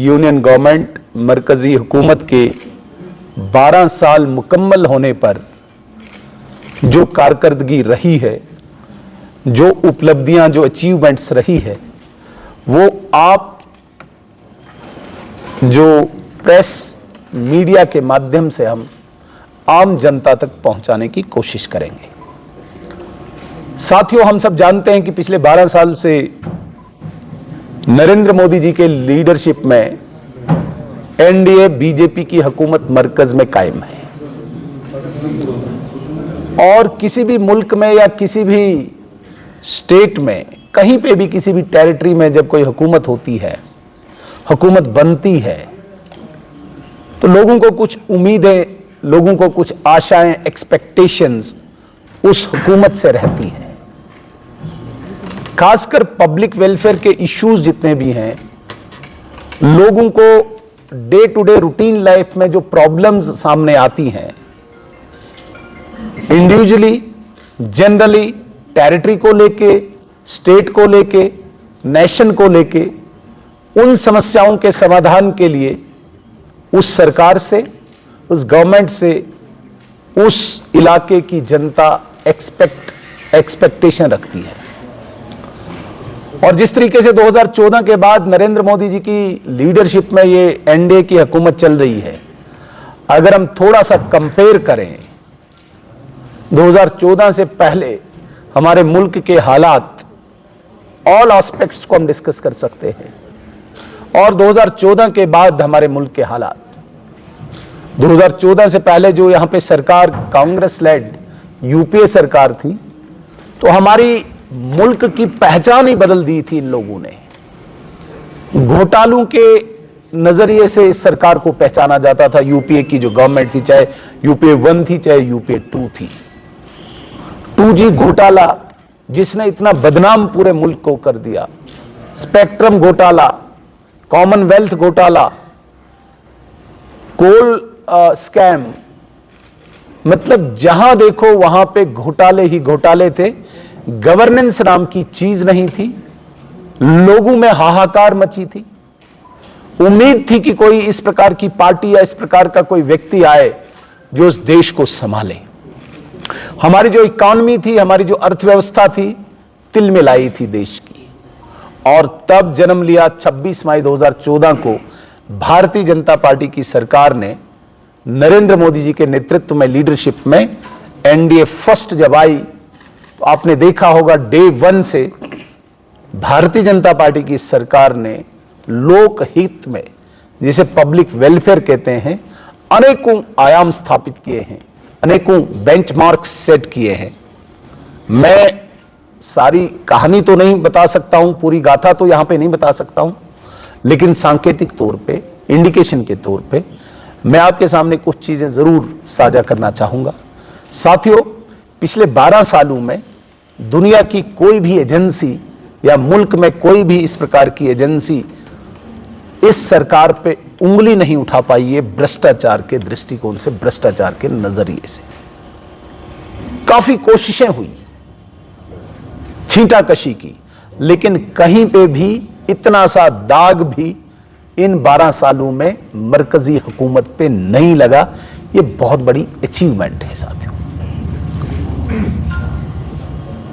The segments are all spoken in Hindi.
यूनियन गवर्नमेंट मरकजी हुकूमत के 12 साल मुकम्मल होने पर जो कारकर्दगी रही है, जो उपलब्धियां, जो अचीवमेंट्स रही है, वो आप जो प्रेस मीडिया के माध्यम से हम आम जनता तक पहुंचाने की कोशिश करेंगे। साथियों, हम सब जानते हैं कि पिछले 12 साल से नरेंद्र मोदी जी के लीडरशिप में एनडीए बीजेपी की हुकूमत मरकज में कायम है और किसी भी मुल्क में या किसी भी स्टेट में, कहीं पे भी, किसी भी टेरिटरी में जब कोई हुकूमत होती है, हुकूमत बनती है, तो लोगों को कुछ उम्मीदें, लोगों को कुछ आशाएं, एक्सपेक्टेशंस उस हुकूमत से रहती हैं। खासकर पब्लिक वेलफेयर के इश्यूज जितने भी हैं, लोगों को day to day routine life में जो प्रॉब्लम्स सामने आती हैं, इंडिविजुअली, जनरली, टेरिटरी को लेके, स्टेट को लेके, नेशन को लेके, उन समस्याओं के समाधान के लिए उस सरकार से, उस गवर्नमेंट से, उस इलाके की जनता एक्सपेक्टेशन रखती है। और जिस तरीके से 2014 के बाद नरेंद्र मोदी जी की लीडरशिप में ये एनडीए की हुकूमत चल रही है, अगर हम थोड़ा सा कंपेयर करें 2014 से पहले हमारे मुल्क के हालात, ऑल एस्पेक्ट्स को हम डिस्कस कर सकते हैं, और 2014 के बाद हमारे मुल्क के हालात। 2014 से पहले जो यहां पे सरकार कांग्रेस लेड यूपीए सरकार थी, तो हमारी मुल्क की पहचान ही बदल दी थी इन लोगों ने। घोटालों के नजरिए से इस सरकार को पहचाना जाता था। यूपीए की जो गवर्नमेंट थी, चाहे यूपीए 1 थी, चाहे यूपीए 2 थी। 2G घोटाला जिसने इतना बदनाम पूरे मुल्क को कर दिया, स्पेक्ट्रम घोटाला, कॉमनवेल्थ घोटाला, कोल स्कैम, मतलब जहां देखो वहां पे घोटाले ही घोटाले थे। गवर्नेंस नाम की चीज नहीं थी। लोगों में हाहाकार मची थी। उम्मीद थी कि कोई इस प्रकार की पार्टी या इस प्रकार का कोई व्यक्ति आए जो इस देश को संभाले। हमारी जो इकॉनमी थी, हमारी जो अर्थव्यवस्था थी, तिलमिलाई थी देश की। और तब जन्म लिया 26 मई 2014 को भारतीय जनता पार्टी की सरकार ने, नरेंद्र मोदी जी के नेतृत्व में, लीडरशिप में एनडीए फर्स्ट जब आई, तो आपने देखा होगा डे 1 से भारतीय जनता पार्टी की सरकार ने लोकहित में, जिसे पब्लिक वेलफेयर कहते हैं, अनेकों आयाम स्थापित किए हैं, अनेकों बेंचमार्क्स सेट किए हैं। मैं सारी कहानी तो नहीं बता सकता हूं, पूरी गाथा तो यहां पे नहीं बता सकता हूं, लेकिन सांकेतिक तौर पे, इंडिकेशन के तौर पे मैं आपके सामने कुछ चीजें जरूर साझा करना चाहूंगा। साथियों, पिछले 12 सालों में दुनिया की कोई भी एजेंसी या मुल्क में कोई भी इस प्रकार की एजेंसी इस सरकार पे उंगली नहीं उठा पाई है भ्रष्टाचार के दृष्टिकोण से, भ्रष्टाचार के नजरिए से। काफी कोशिशें हुई छींटाकशी की, लेकिन कहीं पे भी इतना सा दाग भी इन 12 सालों में मरकजी हुकूमत पे नहीं लगा। ये बहुत बड़ी अचीवमेंट है साथियों।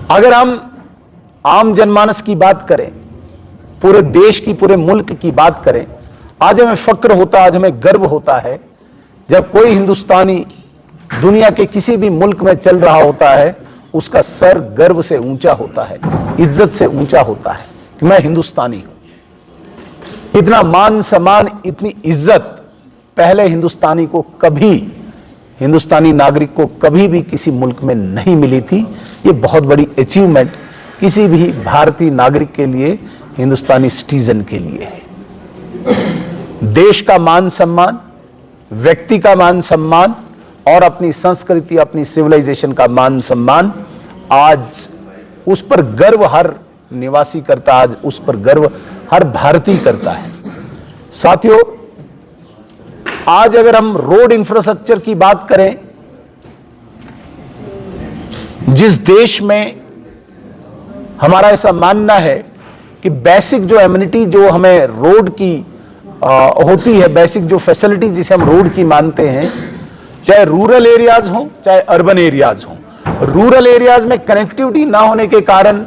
अगर हम आम जनमानस की बात करें, पूरे देश की, पूरे मुल्क की बात करें, आज हमें फक्र होता, आज हमें गर्व होता है जब कोई हिंदुस्तानी दुनिया के किसी भी मुल्क में चल रहा होता है, उसका सर गर्व से ऊंचा होता है, इज्जत से ऊंचा होता है कि मैं हिंदुस्तानी हूं। इतना मान सम्मान, इतनी इज्जत पहले हिंदुस्तानी को कभी, हिंदुस्तानी नागरिक को कभी भी किसी मुल्क में नहीं मिली थी। ये बहुत बड़ी अचीवमेंट किसी भी भारतीय नागरिक के लिए, हिंदुस्तानी सिटीजन के लिए है। देश का मान सम्मान, व्यक्ति का मान सम्मान और अपनी संस्कृति, अपनी सिविलाइजेशन का मान सम्मान, आज उस पर गर्व हर निवासी करता, आज उस पर गर्व हर भारतीय करता है। साथियों, आज अगर हम रोड इंफ्रास्ट्रक्चर की बात करें, जिस देश में हमारा ऐसा मानना है कि बेसिक जो एमिनिटी, जो हमें रोड की होती है, बेसिक जो फैसिलिटी जिसे हम रोड की मानते हैं, चाहे रूरल एरियाज हो चाहे अर्बन एरियाज हो, रूरल एरियाज में कनेक्टिविटी ना होने के कारण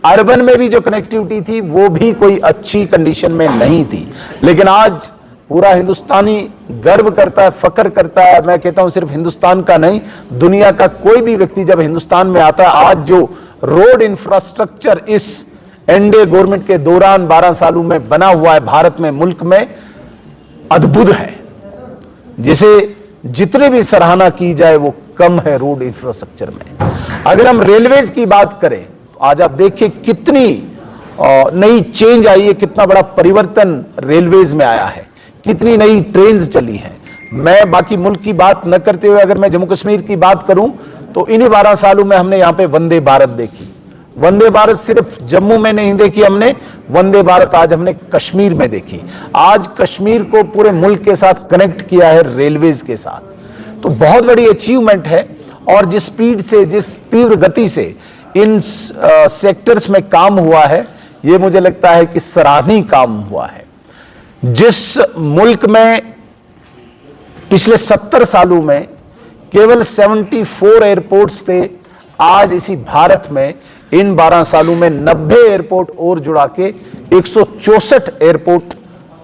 अर्बन में भी जो कनेक्टिविटी थी वो भी कोई अच्छी कंडीशन में नहीं थी। लेकिन आज पूरा हिंदुस्तानी गर्व करता है, फख्र करता है। मैं कहता हूं सिर्फ हिंदुस्तान का नहीं, दुनिया का कोई भी व्यक्ति जब हिंदुस्तान में आता है, आज जो रोड इंफ्रास्ट्रक्चर इस एनडीए गवर्नमेंट के दौरान 12 सालों में बना हुआ है भारत में, मुल्क में, अद्भुत है, जिसे जितनी भी सराहना की जाए वो कम है रोड इंफ्रास्ट्रक्चर में। अगर हम रेलवेज की बात करें तो आज आप देखिए कितनी नई चेंज आई है, कितना बड़ा परिवर्तन रेलवेज में आया है, कितनी नई ट्रेन्स चली हैं। मैं बाकी मुल्क की बात न करते हुए अगर मैं जम्मू कश्मीर की बात करूं तो इन्हीं 12 सालों में हमने यहां पे वंदे भारत देखी। वंदे भारत सिर्फ जम्मू में नहीं देखी हमने, वंदे भारत आज हमने कश्मीर में देखी। आज कश्मीर को पूरे मुल्क के साथ कनेक्ट किया है रेलवेज के साथ, तो बहुत बड़ी अचीवमेंट है। और जिस स्पीड से, जिस तीव्र गति से इन सेक्टर्स में काम हुआ है, ये मुझे लगता है कि सराहनीय काम हुआ है। जिस मुल्क में पिछले 70 सालों में केवल 74 एयरपोर्ट्स थे, आज इसी भारत में इन 12 सालों में 90 एयरपोर्ट और जुड़ा के 164 एयरपोर्ट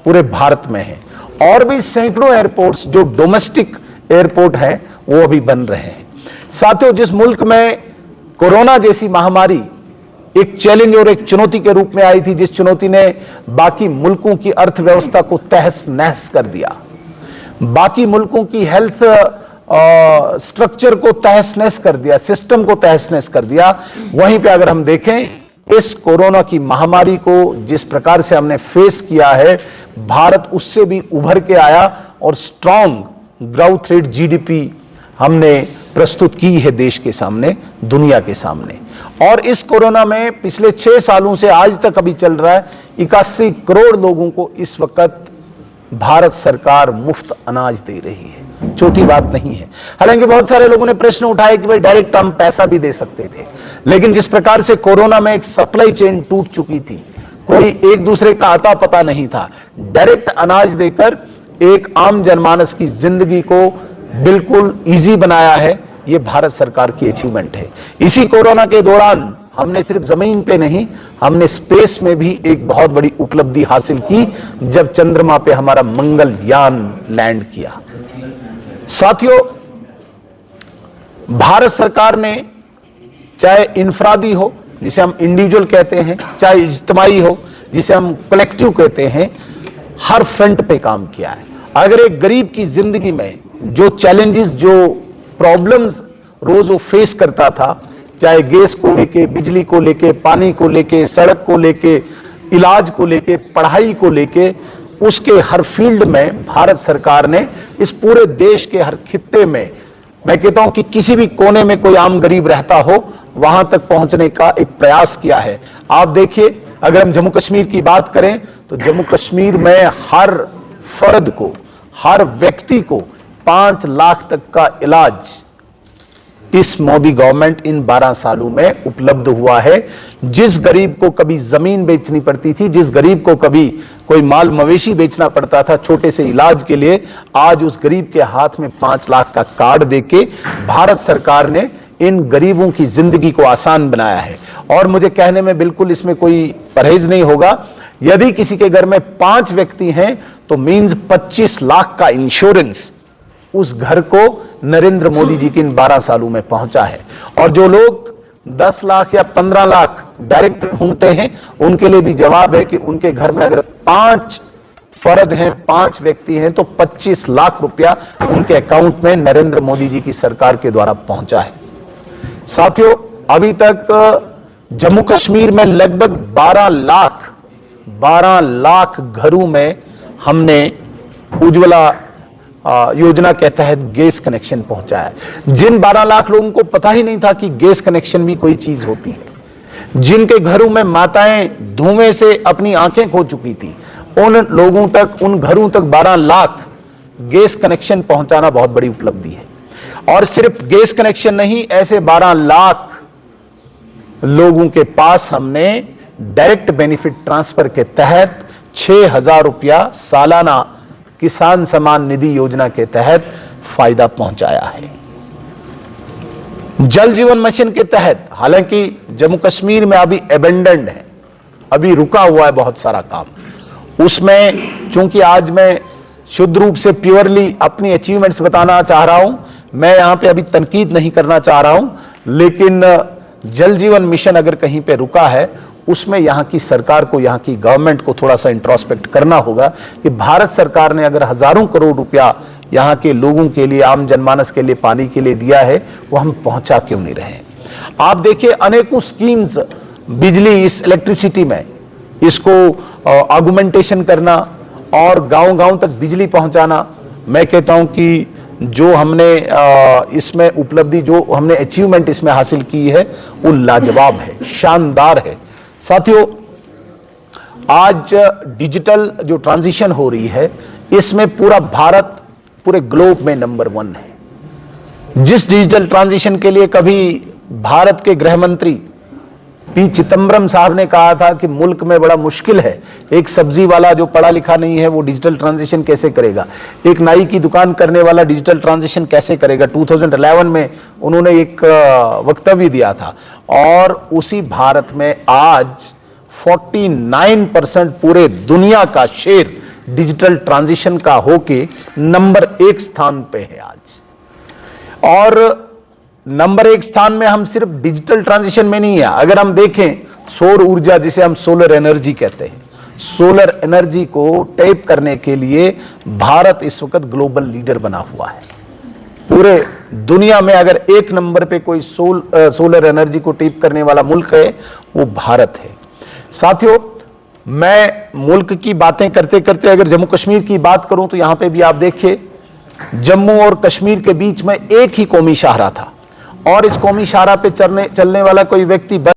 पूरे भारत में हैं। और भी सैकड़ों एयरपोर्ट्स जो डोमेस्टिक एयरपोर्ट हैं वो अभी बन रहे हैं। साथियों, जिस मुल्क में कोरोना जैसी महामारी एक चैलेंज और एक चुनौती के रूप में आई थी, जिस चुनौती ने बाकी मुल्कों की अर्थव्यवस्था को तहस नहस कर दिया, बाकी मुल्कों की हेल्थ स्ट्रक्चर को तहस नहस कर दिया, सिस्टम को तहस नहस कर दिया, वहीं पे अगर हम देखें इस कोरोना की महामारी को जिस प्रकार से हमने फेस किया है, भारत उससे भी उभर के आया और स्ट्रॉन्ग ग्रोथ रेट जीडीपी हमने प्रस्तुत की है देश के सामने, दुनिया के सामने। और इस कोरोना में पिछले 6 सालों से आज तक अभी चल रहा है, 81 करोड़ लोगों को इस वक्त भारत सरकार मुफ्त अनाज दे रही है। छोटी बात नहीं है। हालांकि बहुत सारे लोगों ने प्रश्न उठाए कि भाई डायरेक्ट हम पैसा भी दे सकते थे, लेकिन जिस प्रकार से कोरोना में एक सप्लाई चेन टूट चुकी थी, कोई एक दूसरे का आता पता नहीं था, डायरेक्ट अनाज देकर एक आम जनमानस की जिंदगी को बिल्कुल इजी बनाया है। यह भारत सरकार की अचीवमेंट है। इसी कोरोना के दौरान हमने सिर्फ जमीन पे नहीं, हमने स्पेस में भी एक बहुत बड़ी उपलब्धि हासिल की जब चंद्रमा पे हमारा मंगलयान लैंड किया। साथियों, भारत सरकार ने चाहे इंफरादी हो जिसे हम इंडिविजुअल कहते हैं, चाहे इज्तिमाई हो जिसे हम कलेक्टिव कहते हैं, हर फ्रंट पे काम किया है। अगर एक गरीब की जिंदगी में जो चैलेंजेस, जो प्रॉब्लम्स रोज वो फेस करता था, चाहे गैस को लेके, बिजली को लेके, पानी को लेके, सड़क को लेके, इलाज को लेके, पढ़ाई को लेके, उसके हर फील्ड में भारत सरकार ने इस पूरे देश के हर खित्ते में, मैं कहता हूं कि किसी भी कोने में कोई आम गरीब रहता हो, वहां तक पहुंचने का एक प्रयास किया है। आप देखिए, अगर हम जम्मू कश्मीर की बात करें तो जम्मू कश्मीर में हर फर्द को, हर व्यक्ति को 5 लाख तक का इलाज इस मोदी गवर्नमेंट इन 12 सालों में उपलब्ध हुआ है। जिस गरीब को कभी जमीन बेचनी पड़ती थी, जिस गरीब को कभी कोई माल मवेशी बेचना पड़ता था छोटे से इलाज के लिए, आज उस गरीब के हाथ में 5 लाख का कार्ड देके भारत सरकार ने इन गरीबों की जिंदगी को आसान बनाया है। और मुझे कहने में बिल्कुल इसमें कोई परहेज नहीं होगा, यदि किसी के घर में 5 व्यक्ति हैं तो मींस 25 लाख का इंश्योरेंस उस घर को नरेंद्र मोदी जी के इन 12 सालों में पहुंचा है। और जो लोग 10 लाख या 15 लाख डायरेक्ट ढूंढते हैं, उनके लिए भी जवाब है कि उनके घर में अगर 5 फर्द हैं, 5 व्यक्ति हैं, तो 25 लाख रुपया उनके अकाउंट में नरेंद्र मोदी जी की सरकार के द्वारा पहुंचा है। साथियों, अभी तक जम्मू कश्मीर में लगभग 12 लाख घरों में हमने उज्ज्वला योजना के तहत गैस कनेक्शन पहुंचाया है। जिन 12 लाख लोगों को पता ही नहीं था कि गैस कनेक्शन भी कोई चीज होती है, जिनके घरों में माताएं धुएं से अपनी आंखें खो चुकी थी, उन लोगों तक, उन घरों तक 12 लाख गैस कनेक्शन पहुंचाना बहुत बड़ी उपलब्धि है। और सिर्फ गैस कनेक्शन नहीं, ऐसे 12 लाख लोगों के पास हमने डायरेक्ट बेनिफिट ट्रांसफर के तहत 6,000 रुपया सालाना किसान सम्मान निधि योजना के तहत फायदा पहुंचाया है। जल जीवन मिशन के तहत, हालांकि जम्मू कश्मीर में अभी एबेंडेंड है, अभी रुका हुआ है बहुत सारा काम, उसमें चूंकि आज मैं शुद्ध रूप से प्योरली अपनी अचीवमेंट्स बताना चाह रहा हूं, मैं यहां पे अभी तनकीद नहीं करना चाह रहा हूं, लेकिन जल जीवन मिशन अगर कहीं पे रुका है, उसमें यहां की सरकार को, यहां की गवर्नमेंट को थोड़ा सा इंट्रोस्पेक्ट करना होगा कि भारत सरकार ने अगर हजारों करोड़ रुपया यहां के लोगों के लिए, आम जनमानस के लिए, पानी के लिए दिया है, वो हम पहुंचा क्यों नहीं रहे। आप देखिए अनेकों स्कीम्स, बिजली, इस इलेक्ट्रिसिटी में इसको आर्गुमेंटेशन करना और गांव-गांव तक बिजली पहुंचाना, मैं कहता हूं कि जो हमने इसमें उपलब्धि, जो हमने अचीवमेंट इसमें हासिल की है, वो लाजवाब है, शानदार है। साथियों, आज डिजिटल जो ट्रांजिशन हो रही है, इसमें पूरा भारत पूरे ग्लोब में नंबर 1 है। जिस डिजिटल ट्रांजिशन के लिए कभी भारत के गृह मंत्री पी चिदम्बरम साहब ने कहा था कि मुल्क में बड़ा मुश्किल है, एक सब्जी वाला जो पढ़ा लिखा नहीं है वो डिजिटल ट्रांजिशन कैसे करेगा, एक नाई की दुकान करने वाला डिजिटल ट्रांजिशन कैसे करेगा। 2011 में उन्होंने एक वक्तव्य दिया था, और उसी भारत में आज 49% पूरे दुनिया का शेर डिजिटल ट्रांजिशन का होके नंबर 1 स्थान पे है आज। और नंबर 1 स्थान में हम सिर्फ डिजिटल ट्रांजिशन में नहीं है, अगर हम देखें सौर ऊर्जा, जिसे हम सोलर एनर्जी कहते हैं, सोलर एनर्जी को टैप करने के लिए भारत इस वक्त ग्लोबल लीडर बना हुआ है। पूरे दुनिया में अगर 1 नंबर पे कोई सोलर एनर्जी को टैप करने वाला मुल्क है, वो भारत है। साथियों, मैं मुल्क की बातें करते करते अगर जम्मू कश्मीर की बात करूं, तो यहां पे भी आप देखिए, जम्मू और कश्मीर के बीच में एक ही कौमी शाहरा था, और इस कौमी शाहरा पे चलने वाला कोई व्यक्ति